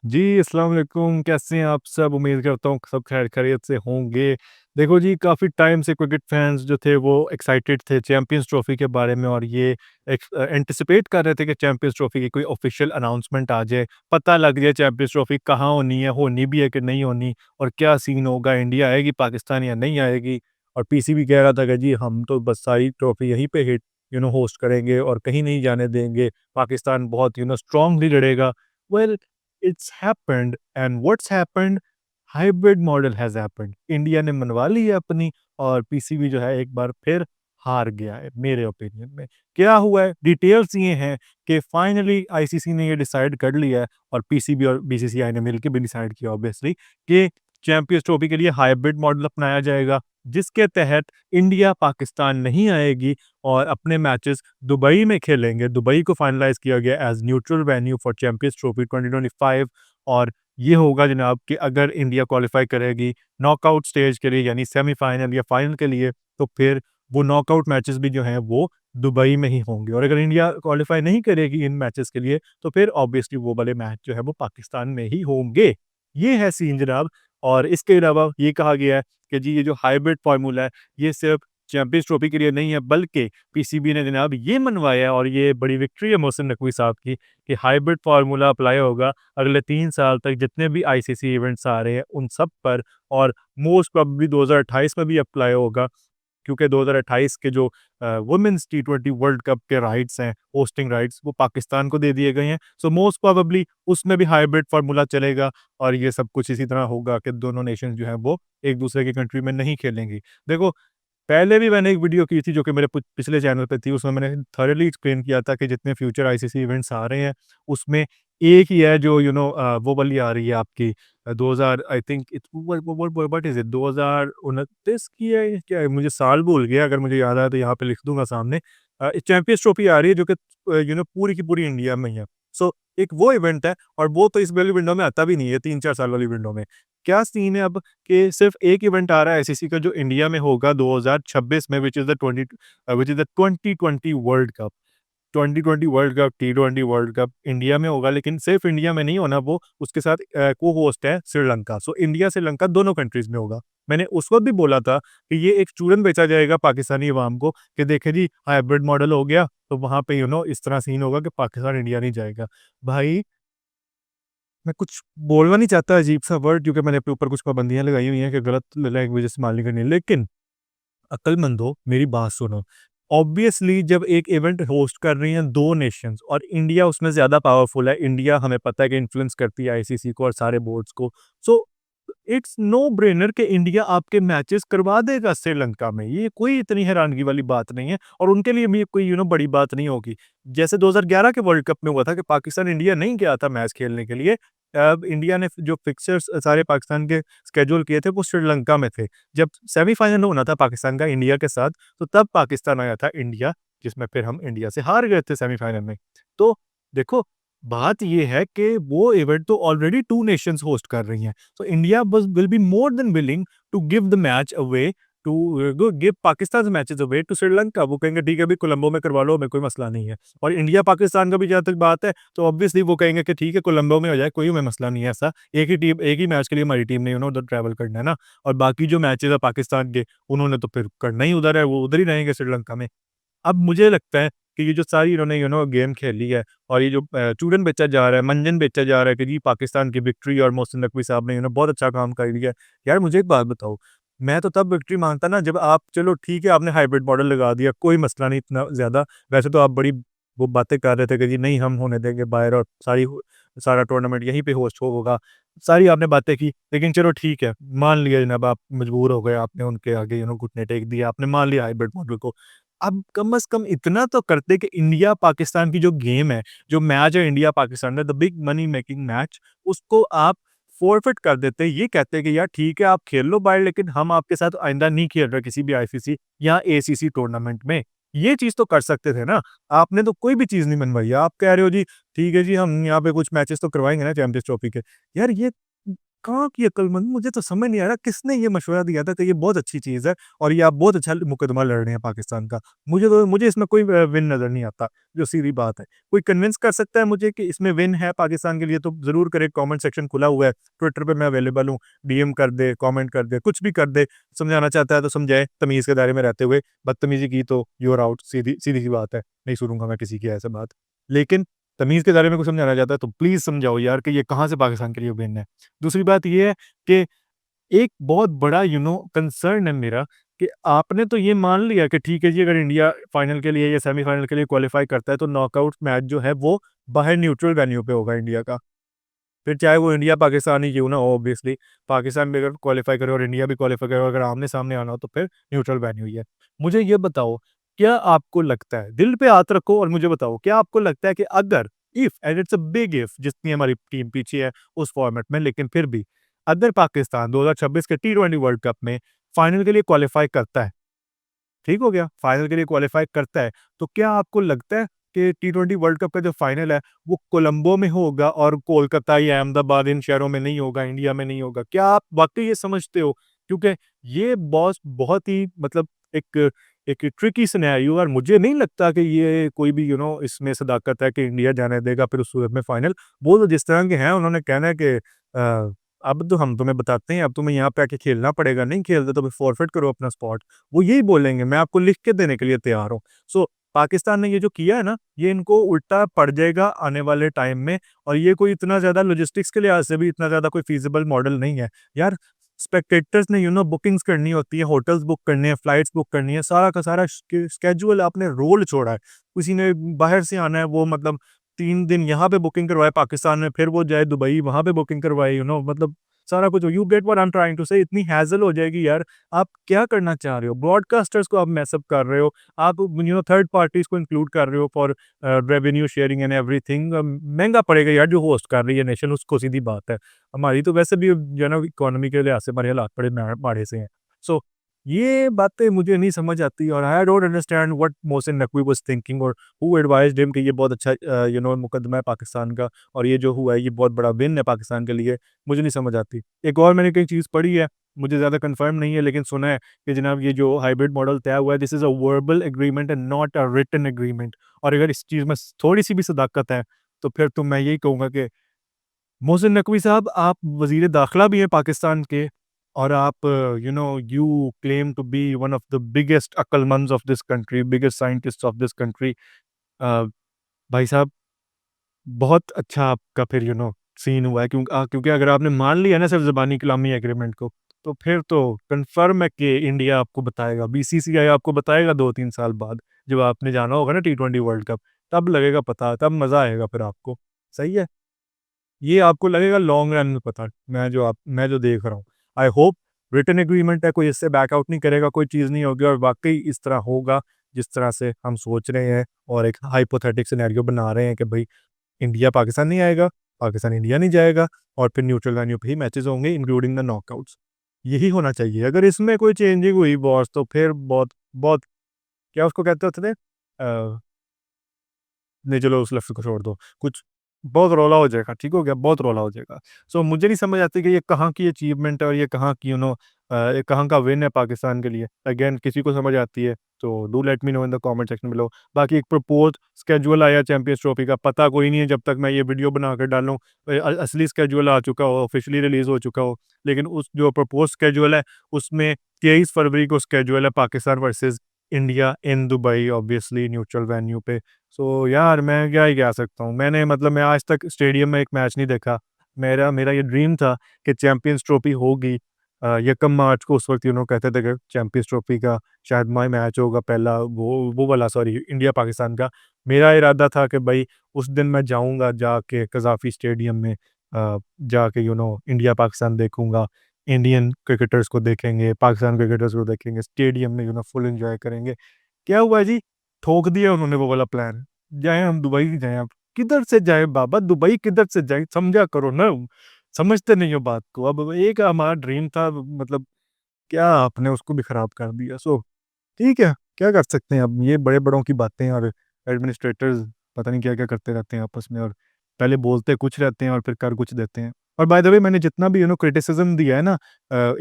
जी, अस्सलाम वालेकुम, कैसे हैं आप सब? उम्मीद करता हूँ सब खैर खैरियत से होंगे। देखो जी, काफ़ी टाइम से क्रिकेट फैन्स जो थे वो एक्साइटेड थे चैंपियंस ट्रॉफ़ी के बारे में और ये एंटिसिपेट कर रहे थे कि चैंपियंस ट्रॉफ़ी की कोई ऑफ़िशियल अनाउंसमेंट आ जाए, पता लग जाए चैंपियंस ट्रॉफ़ी कहाँ होनी भी है कि नहीं होनी और क्या सीन होगा, इंडिया आएगी पाकिस्तान या नहीं आएगी। और पीसीबी कह रहा था कि जी हम तो बस सारी ट्रॉफ़ी यहीं पे होस्ट करेंगे और कहीं नहीं जाने देंगे, पाकिस्तान बहुत स्ट्रांगली लड़ेगा। Well it's happened and what's happened hybrid model has happened India ने मनवा ली है अपनी और पीसीबी जो है एक बार फिर हार गया है मेरे ओपिनियन में। क्या हुआ है डिटेल्स ये हैं कि फाइनली आईसीसी ने ये डिसाइड कर लिया है और पीसीबी और बीसीसीआई ने मिलकर भी डिसाइड किया ऑब्वियसली कि चैंपियंस ट्रॉफी के लिए हाइब्रिड मॉडल अपनाया जाएगा, जिसके तहत इंडिया पाकिस्तान नहीं आएगी और अपने मैचेस दुबई में खेलेंगे। दुबई को फाइनलाइज किया गया as neutral venue for Champions Trophy 2025 और ये होगा जनाब कि अगर इंडिया क्वालिफाई करेगी नॉकआउट स्टेज के लिए यानी सेमीफाइनल या फाइनल के लिए, तो फिर वो नॉकआउट मैचेस भी जो हैं वो दुबई में ही होंगे और अगर इंडिया क्वालिफाई नहीं करेगी इन मैचेस के लिए तो फिर ऑब्वियसली वो वाले मैच जो है वो पाकिस्तान में ही होंगे। ये है सीन जनाब। और इसके अलावा ये कहा गया है कि जी ये जो हाइब्रिड फार्मूला है ये सिर्फ चैंपियंस ट्रॉफी के लिए नहीं है, बल्कि पीसीबी ने जनाब ये मनवाया है और ये बड़ी विक्ट्री है मोहसिन नकवी साहब की कि हाइब्रिड फार्मूला अप्लाई होगा अगले 3 साल तक जितने भी आईसीसी इवेंट्स आ रहे हैं उन सब पर। और मोस्ट प्रोबेबली 2028 में भी अप्लाई होगा क्योंकि 2028 के जो वुमेन्स टी20 वर्ल्ड कप के राइट्स हैं, होस्टिंग राइट्स, वो पाकिस्तान को दे दिए गए हैं। सो मोस्ट प्रोबेबली उसमें भी हाइब्रिड फार्मूला चलेगा और ये सब कुछ इसी तरह होगा कि दोनों नेशंस जो हैं वो एक दूसरे की कंट्री में नहीं खेलेंगी। देखो, पहले भी मैंने एक वीडियो की थी जो कि मेरे पिछले चैनल पे थी, उसमें मैंने थॉरोली एक्सप्लेन किया था कि जितने फ्यूचर आईसीसी इवेंट्स आ रहे हैं उसमें एक ही है जो वो वाली आ रही है आपकी 2000 I think it's what is it 2029 की है या क्या है? मुझे साल भूल गया, अगर मुझे याद आया तो यहाँ पे लिख दूंगा सामने। चैंपियंस ट्रॉफी आ रही है जो कि पूरी की पूरी इंडिया में ही है। सो एक वो इवेंट है और वो तो इस वाली विंडो में आता भी नहीं है, 3-4 साल वाली विंडो में। क्या सीन है अब कि सिर्फ एक इवेंट आ रहा है आईसीसी का जो इंडिया में होगा 2026 में, which is the 2020 world cup. 2020 world cup, T20 world cup India में होगा, लेकिन सिर्फ इंडिया में नहीं होना वो, उसके साथ को होस्ट है श्रीलंका। सो इंडिया श्रीलंका दोनों कंट्रीज में होगा। मैंने उस वक़्त भी बोला था कि ये एक चूरन बेचा जाएगा पाकिस्तानी अवाम को कि देखें जी हाइब्रिड मॉडल हो गया, तो वहाँ पे इस तरह सीन होगा कि पाकिस्तान इंडिया नहीं जाएगा। भाई मैं कुछ बोलना नहीं चाहता अजीब-सा वर्ड क्योंकि मैंने अपने ऊपर कुछ पाबंदियाँ लगाई हुई हैं कि गलत लैंग्वेज इस्तेमाल नहीं करनी, लेकिन अक्लमंदो मेरी बात सुनो। ऑब्वियसली जब एक इवेंट होस्ट कर रही हैं 2 नेशंस और इंडिया उसमें ज़्यादा पावरफुल है, इंडिया हमें पता है कि इन्फ्लुएंस करती है आईसीसी को और सारे बोर्ड्स को। सो इट्स नो ब्रेनर कि इंडिया आपके मैचेस करवा देगा श्रीलंका में। ये कोई इतनी हैरानगी वाली बात नहीं है और उनके लिए भी कोई बड़ी बात नहीं होगी। जैसे 2011 के वर्ल्ड कप में हुआ था कि पाकिस्तान इंडिया नहीं गया था मैच खेलने के लिए। इंडिया ने जो फिक्सर्स सारे पाकिस्तान के शेड्यूल किए थे वो श्रीलंका में थे। जब सेमीफाइनल होना था पाकिस्तान का इंडिया के साथ, तो तब पाकिस्तान आया था इंडिया, जिसमें फिर हम इंडिया से हार गए थे सेमीफाइनल में। तो देखो, बात ये है कि वो इवेंट तो ऑलरेडी 2 नेशंस होस्ट कर रही हैं। So India was will be more than willing to give the match away to give Pakistan's matches away to Sri Lanka. वो कहेंगे ठीक है भाई कोलंबो में करवा लो, हमें कोई मसला नहीं है। और इंडिया पाकिस्तान का भी जहाँ तक बात है तो ऑब्वियसली वो कहेंगे कि ठीक है कोलंबो में हो जाए, कोई हमें मसला नहीं है ऐसा। एक ही मैच के लिए हमारी टीम ने उधर ट्रैवल करना है ना, और बाकी जो मैचेस है पाकिस्तान के उन्होंने तो फिर करना ही उधर है, वो उधर ही रहेंगे श्रीलंका में। अब मुझे लगता है कि ये जो सारी इन्होंने गेम खेली है और ये जो चूरन बेचा जा रहा है, मंजन बेचा जा रहा है कि जी पाकिस्तान की विक्ट्री और मोहसिन नकवी साहब ने बहुत अच्छा काम कर दिया है। यार मुझे एक बात बताओ, मैं तो तब विक्ट्री मानता ना जब आप चलो ठीक है आपने हाइब्रिड मॉडल लगा दिया, कोई मसला नहीं इतना ज़्यादा। वैसे तो आप बड़ी वो बातें कर रहे थे कि जी नहीं हम होने देंगे बाहर और सारा टूर्नामेंट यहीं पे होस्ट होगा। सारी आपने बातें की, लेकिन चलो ठीक है, मान लिया जनाब आप मजबूर हो गए, आपने उनके आगे घुटने टेक दिए, आपने मान लिया हाइब्रिड मॉडल को। अब कम से कम इतना तो करते कि इंडिया पाकिस्तान की जो गेम है, जो मैच है इंडिया पाकिस्तान में the big money making match, उसको आप फ़ॉरफिट कर देते। ये कहते कि यार ठीक है आप खेल लो बाहर, लेकिन हम आपके साथ आइंदा नहीं खेल रहे किसी भी आईसीसी या एसीसी टूर्नामेंट में। ये चीज़ तो कर सकते थे ना। आपने तो कोई भी चीज़ नहीं मनवाई। आप कह रहे हो जी ठीक है जी हम यहाँ पे कुछ मैचेस तो करवाएँगे ना चैंपियंस ट्रॉफी के। यार ये कहाँ की अक्लमंद, मुझे तो समझ नहीं आ रहा किसने ये मशवरा दिया था कि ये बहुत अच्छी चीज़ है और ये आप बहुत अच्छा मुकदमा लड़ रहे हैं पाकिस्तान का। मुझे इसमें कोई विन नज़र नहीं आता, जो सीधी बात है। कोई कन्विंस कर सकता है मुझे कि इसमें विन है पाकिस्तान के लिए तो ज़रूर करे, कमेंट सेक्शन खुला हुआ है, ट्विटर पे मैं अवेलेबल हूँ, डीएम कर दे, कमेंट कर दे, कुछ भी कर दे, समझाना चाहता है तो समझाए तमीज़ के दायरे में रहते हुए, बदतमीज़ी की तो यू आर आउट, सीधी-सी बात है, नहीं सुनूँगा मैं किसी की ऐसे बात। लेकिन तमीज़ के दायरे में कुछ समझाना चाहता है तो प्लीज़ समझाओ यार कि ये कहाँ से पाकिस्तान के लिए विन है। दूसरी बात ये है कि एक बहुत बड़ा कंसर्न है मेरा कि आपने तो ये मान लिया कि ठीक है जी, अगर इंडिया फाइनल के लिए या सेमीफाइनल के लिए क्वालीफाई करता है तो नॉकआउट मैच जो है वो बाहर न्यूट्रल वेन्यू पे होगा इंडिया का। फिर चाहे वो इंडिया पाकिस्तान ही क्यों ना हो, ऑब्वियसली पाकिस्तान भी अगर क्वालीफाई करे और इंडिया भी क्वालीफाई करे, अगर आमने-सामने आना हो तो फिर न्यूट्रल वेन्यू ही है। मुझे ये बताओ, क्या आपको लगता है, दिल पे हाथ रखो और मुझे बताओ, क्या आपको लगता है कि अगर if and it's a big if, जितनी हमारी टीम पीछे है उस फॉर्मेट में, लेकिन फिर भी अगर पाकिस्तान 2026 के टी20 वर्ल्ड कप में फाइनल के लिए क्वालीफाई करता है, ठीक हो गया, फाइनल के लिए क्वालीफाई करता है, तो क्या आपको लगता है कि टी20 वर्ल्ड कप का जो फाइनल है, वो कोलंबो में होगा और कोलकाता या अहमदाबाद इन शहरों में नहीं होगा, इंडिया में नहीं होगा? क्या आप वाक़ई ये समझते हो? क्योंकि ये बहुत ही मतलब एक एक ट्रिकी सिनेरियो है और मुझे नहीं लगता कि ये कोई भी इसमें सदाकत है कि इंडिया जाने देगा फिर उस सूरत में फाइनल। वो तो जिस तरह के हैं उन्होंने कहना है कि अब तो हम तुम्हें बताते हैं, अब तुम्हें यहाँ पे आके खेलना पड़ेगा, नहीं खेलते तो फिर फॉरफिट करो अपना स्पॉट। वो यही बोलेंगे, मैं आपको लिख के देने के लिए तैयार हूँ। सो पाकिस्तान ने ये जो किया है ना, ये इनको उल्टा पड़ जाएगा आने वाले टाइम में और ये कोई इतना ज़्यादा लॉजिस्टिक्स के लिहाज़ से भी इतना ज़्यादा कोई फ़ीज़िबल मॉडल नहीं है। यार, स्पेक्टेटर्स ने बुकिंग्स करनी होती है, होटल्स बुक करने हैं, फ्लाइट्स बुक करनी है, सारा का सारा स्केड्यूल आपने रोल छोड़ा है। किसी ने बाहर से आना है, वो मतलब 3 दिन यहाँ पे बुकिंग करवाए पाकिस्तान में, फिर वो जाए दुबई, वहाँ पे बुकिंग करवाए, मतलब सारा कुछ you get what I am trying to say, इतनी हैज़ल हो जाएगी यार। आप क्या करना चाह रहे हो? ब्रॉडकास्टर्स को आप मेस अप कर रहे हो, आप थर्ड पार्टीज़ को इंक्लूड कर रहे हो for revenue sharing and everything. महँगा पड़ेगा यार जो होस्ट कर रही है नेशन, उसको सीधी बात है। हमारी तो वैसे भी जो है ना इकोनॉमी के लिहाज से हमारे हालात बड़े माड़े से हैं। सो ये बातें मुझे नहीं समझ आती और I don't understand what Mohsin Naqvi was thinking और हू एडवाइस्ड हिम कि ये बहुत अच्छा मुकदमा है पाकिस्तान का और ये जो हुआ है ये बहुत बड़ा विन है पाकिस्तान के लिए, मुझे नहीं समझ आती। एक और मैंने कई चीज़ पढ़ी है, मुझे ज़्यादा कन्फर्म नहीं है लेकिन सुना है कि जनाब ये जो हाइब्रिड मॉडल तय हुआ है, this is a verbal agreement and not a written agreement. और अगर इस चीज़ में थोड़ी-सी भी सदाकत है, तो फिर तो मैं यही कहूँगा कि मोहसिन नकवी साहब, आप वज़ीर दाखिला भी हैं पाकिस्तान के और आप you claim to be one of the biggest अक्लमंद्स of this country, biggest scientists of this country. Uh, भाई साहब, बहुत अच्छा आपका फिर सीन हुआ है क्योंकि अगर आपने मान लिया ना सिर्फ़ ज़बानी कलामी एग्रीमेंट को, तो फिर तो कन्फर्म है कि इंडिया आपको बताएगा, बीसीसीआई आपको बताएगा 2-3 साल बाद, जब आपने जाना होगा ना टी20 वर्ल्ड कप, तब लगेगा पता, तब मज़ा आएगा फिर आपको। सही है? ये आपको लगेगा लॉन्ग रन में पता, मैं जो देख रहा हूँ। आई होप रिटन एग्रीमेंट है, कोई इससे बैक आउट नहीं करेगा, कोई चीज़ नहीं होगी और वाक़ई इस तरह होगा, जिस तरह से हम सोच रहे हैं और एक हाइपोथेटिक सिनेरियो बना रहे हैं कि भई इंडिया पाकिस्तान नहीं आएगा, पाकिस्तान इंडिया नहीं जाएगा और फिर न्यूट्रल वेन्यू पे ही मैचेज़ होंगे इंक्लूडिंग द नॉकआउट्स। यही होना चाहिए। अगर इसमें कोई चेंजिंग हुई बॉस तो फिर बहुत बहुत क्या उसको कहते होते थे? नहीं चलो उस लफ्ज़ को छोड़ दो। कुछ बहुत रौला हो जाएगा, ठीक हो गया? बहुत रौला हो जाएगा। सो मुझे नहीं समझ आती कि ये कहाँ की अचीवमेंट है और ये कहाँ की ये कहाँ का विन है पाकिस्तान के लिए। अगेन किसी को समझ आती है तो do let me know in the comment section below. बाकी एक प्रपोज़ शेड्यूल आया चैंपियंस ट्रॉफी का, पता कोई नहीं है जब तक मैं ये वीडियो बना के डालूँ असली शेड्यूल आ चुका हो, ऑफ़िशियली रिलीज़ हो चुका हो। लेकिन उस जो प्रपोज़ शेड्यूल है उसमें 23 फरवरी को शेड्यूल है Pakistan versus India in Dubai obviously neutral venue पे। सो यार मैं क्या ही कह सकता हूँ। मैं आज तक स्टेडियम में एक मैच नहीं देखा। मेरा मेरा ये ड्रीम था कि चैंपियंस ट्रॉफी होगी 1 मार्च को, उस वक़्त कहते थे कि चैंपियंस ट्रॉफी का शायद मैच होगा पहला, वो वाला, सॉरी, इंडिया पाकिस्तान का। मेरा इरादा था कि भई उस दिन मैं जाऊँगा जाके कज़ाफ़ी स्टेडियम में जाके इंडिया पाकिस्तान देखूँगा। इंडियन क्रिकेटर्स को देखेंगे, पाकिस्तान क्रिकेटर्स को देखेंगे, स्टेडियम में फुल एन्जॉय करेंगे। क्या हुआ जी? ठोक दिया उन्होंने वो वाला प्लान। जाएँ हम दुबई जाएँ अब। किधर से जाएँ बाबा, दुबई किधर से जाएँ? समझा करो ना। समझते नहीं हो बात को। अब एक हमारा ड्रीम था, मतलब क्या आपने उसको भी खराब कर दिया। सो ठीक है, क्या कर सकते हैं अब, ये बड़े-बड़ों की बातें और एडमिनिस्ट्रेटर्स पता नहीं क्या-क्या करते रहते हैं आपस में और पहले बोलते कुछ रहते हैं और फिर कर कुछ देते हैं। और बाय द वे मैंने जितना भी क्रिटिसिज़्म दिया है ना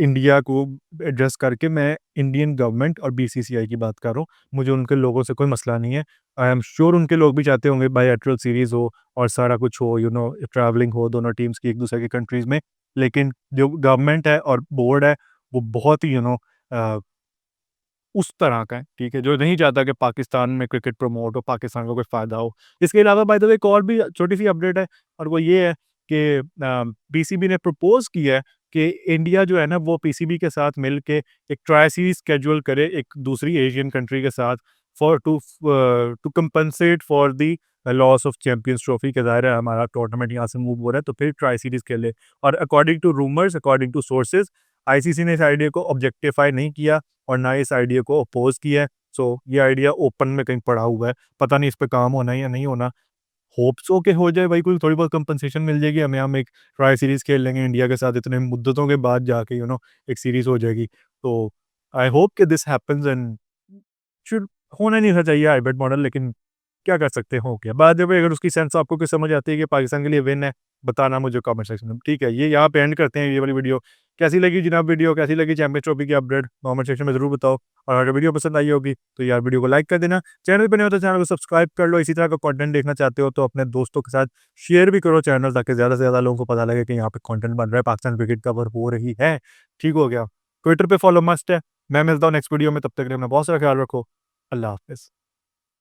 इंडिया को एड्रेस करके मैं इंडियन गवर्नमेंट और बीसीसीआई की बात कर रहा हूँ। मुझे उनके लोगों से कोई मसला नहीं है। आई एम श्योर उनके लोग भी चाहते होंगे बायलैटरल सीरीज़ हो और सारा कुछ हो ट्रैवलिंग हो दोनों टीम्स की एक-दूसरे की कंट्रीज़ में। लेकिन जो गवर्नमेंट है और बोर्ड है वो बहुत ही अ, उस तरह का है, ठीक है? जो नहीं चाहता कि पाकिस्तान में क्रिकेट प्रमोट हो, पाकिस्तान को कोई फ़ायदा हो। इसके अलावा बाय द वे एक और भी छोटी-सी अपडेट है और वो ये है कि पीसीबी ने प्रपोज़ किया है कि इंडिया जो है ना वो पीसीबी के साथ मिल के एक ट्राई सीरीज़ शेड्यूल करे एक दूसरी एशियन कंट्री के साथ to compensate for the loss of Champions Trophy के ज़ाहिर है हमारा टूर्नामेंट यहाँ से मूव हो रहा है तो फिर ट्राई सीरीज़ खेले और according to rumours, according to sources ICC ने इस आइडिया को ऑब्जेक्टिफाई नहीं किया और ना इस आइडिया को अपोज़ किया है। सो ये आइडिया ओपन में कहीं पड़ा हुआ है। पता नहीं इस पे काम होना है या नहीं होना। होप सो कि हो जाए भाई कोई थोड़ी बहुत कंपनसेशन मिल जाएगी हमें, हम एक ट्राई सीरीज़ खेल लेंगे इंडिया के साथ इतने मुद्दतों के बाद जाके एक सीरीज़ हो जाएगी। तो आई होप कि दिस हैपेंस एंड शुड होना नहीं था चाहिए हाइब्रिड मॉडल लेकिन क्या कर सकते हैं, हो गया। बाय द वे अगर उसकी सेंस आपको कुछ समझ आती है कि पाकिस्तान के लिए विन है, बताना मुझे कमेंट सेक्शन में। ठीक है, ये यहाँ पे एंड करते हैं ये वाली वीडियो। कैसी लगी जनाब वीडियो, कैसी लगी चैंपियंस ट्रॉफी की अपडेट कमेंट सेक्शन में ज़रूर बताओ और अगर वीडियो पसंद आई होगी तो यार वीडियो को लाइक कर देना। चैनल पे नए हो तो चैनल को सब्सक्राइब कर लो। इसी तरह का कंटेंट देखना चाहते हो तो अपने दोस्तों के साथ शेयर भी करो चैनल ताकि ज़्यादा से ज़्यादा लोगों को पता लगे कि यहाँ पे कंटेंट बन रहा है, पाकिस्तान क्रिकेट कवर हो रही है। ठीक हो गया। ट्विटर पे फॉलो मस्ट है। मैं मिलता हूँ नेक्स्ट वीडियो में, तब तक के लिए अपना बहुत सारा ख्याल रखो। अल्लाह हाफ़िज़।